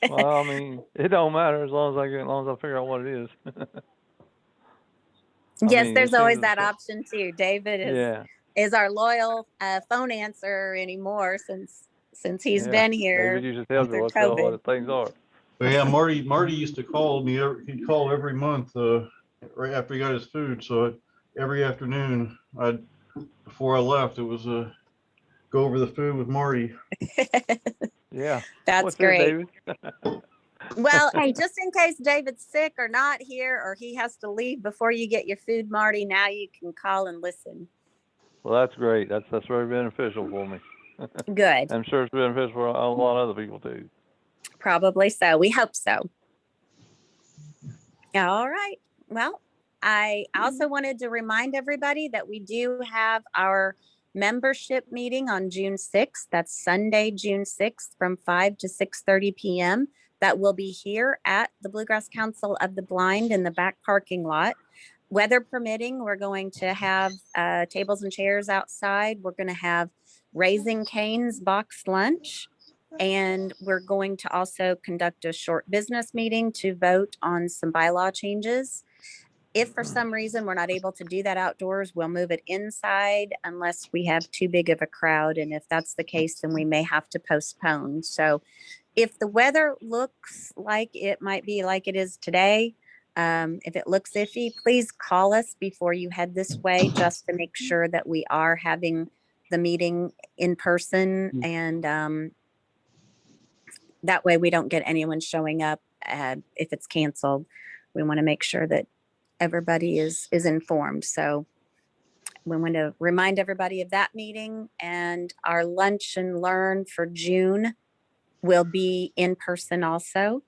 Speaker 4: Well, I mean, it don't matter as long as I figure out what it is.
Speaker 1: Yes,
Speaker 4: mean,
Speaker 1: there's
Speaker 4: it
Speaker 1: always
Speaker 4: seems
Speaker 1: that
Speaker 4: so-
Speaker 1: option too. David
Speaker 4: Yeah.
Speaker 1: is our loyal phone answerer anymore since he's
Speaker 4: Yeah.
Speaker 1: been here
Speaker 4: David usually tells me
Speaker 1: through
Speaker 4: what
Speaker 1: COVID.
Speaker 4: the things are.
Speaker 10: But yeah, Marty used to call me. He'd call every month right after he got his food. So every afternoon, before I left, it was go over the food with Marty.
Speaker 4: Yeah.
Speaker 1: That's
Speaker 4: What's
Speaker 1: great.
Speaker 4: this, David?
Speaker 1: Well,
Speaker 3: Hey.
Speaker 1: just in case David's sick or not here, or he has to leave before you get your food, Marty, now you can call and listen.
Speaker 4: Well, that's great. That's very beneficial for me.
Speaker 1: Good.
Speaker 4: I'm sure it's beneficial for a lot of other people too.
Speaker 1: Probably so. We hope so. All right. Well, I also wanted to remind everybody that we do have our membership meeting on June 6th. That's Sunday, June 6th from 5 to 6:30 p.m. That will be here at the Bluegrass Council of the Blind in the back parking lot. Weather permitting, we're going to have tables and chairs outside. We're going to have Raising Cane's box lunch. And we're going to also conduct a short business meeting to vote on some bylaw changes. If for some reason we're not able to do that outdoors, we'll move it inside unless we have too big of a crowd. And if that's the case, then we may have to postpone. So if the weather looks like it might be like it is today, if it looks iffy, please call us before you head this way, just to make sure that we are having the meeting in person. And that way we don't get anyone showing up if it's canceled. We want to make sure that everybody is informed. So we want to remind everybody of that meeting, and our lunch and learn for June will be in person also.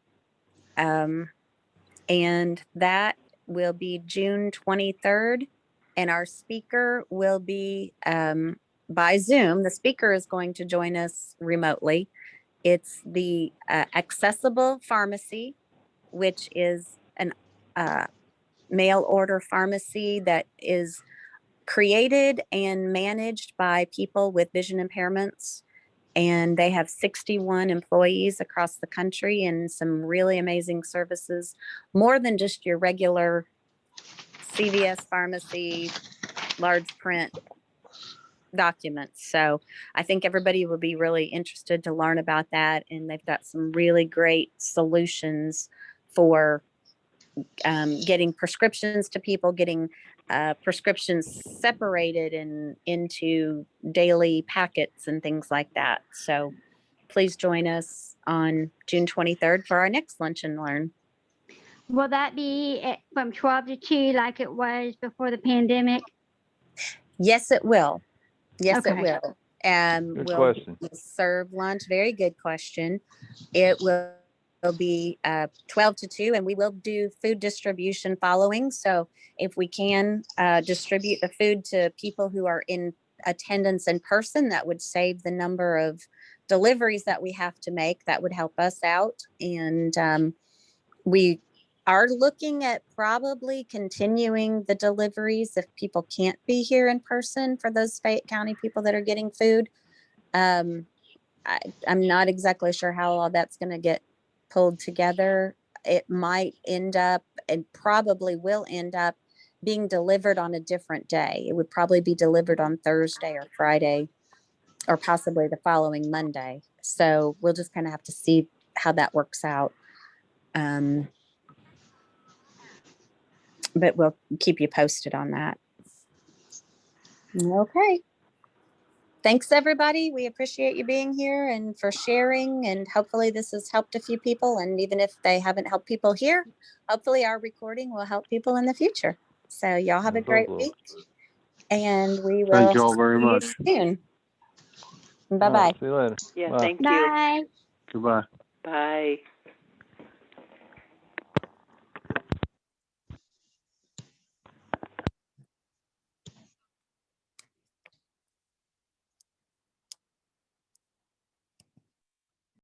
Speaker 1: And that will be June 23rd. And our speaker will be by Zoom. The speaker is going to join us remotely. It's the Accessible Pharmacy, which is an mail order pharmacy that is created and managed by people with vision impairments. And they have 61 employees across the country and some really amazing services, more than just your regular CVS pharmacy, large print documents. So I think everybody will be really interested to learn about that. And they've got some really great solutions for getting prescriptions to people, getting prescriptions separated and into daily packets and things like that. So please join us on June 23rd for our next Lunch and Learn.
Speaker 3: Will that be from 12 to 2 like it was before the pandemic?
Speaker 1: Yes, it will. Yes, it
Speaker 3: Okay.
Speaker 1: will.
Speaker 4: Good
Speaker 1: We'll
Speaker 4: question.
Speaker 1: serve lunch. Very good question. It will be 12 to 2, and we will do food distribution following. So if we can distribute the food to people who are in attendance in person, that would save the number of deliveries that we have to make. That would help us out. And we are looking at probably continuing the deliveries if people can't be here in person for those Fayette County people that are getting food. I'm not exactly sure how all that's going to get pulled together. It might end up, and probably will end up, being delivered on a different day. It would probably be delivered on Thursday or Friday, or possibly the following Monday. So we'll just kind of have to see how that works out. But we'll keep you posted on that. Okay. Thanks, everybody. We appreciate you being here and for sharing. And hopefully this has helped a few people. And even if they haven't helped people here, hopefully our recording will help people in the future. So y'all have a great week. And we will
Speaker 2: Thank you all very
Speaker 1: see you
Speaker 2: much.
Speaker 1: soon.
Speaker 4: All
Speaker 1: Bye-bye.
Speaker 4: right, see you later.
Speaker 6: Yeah,
Speaker 4: Bye.
Speaker 6: thank you.
Speaker 3: Bye.
Speaker 2: Goodbye.
Speaker 6: Bye.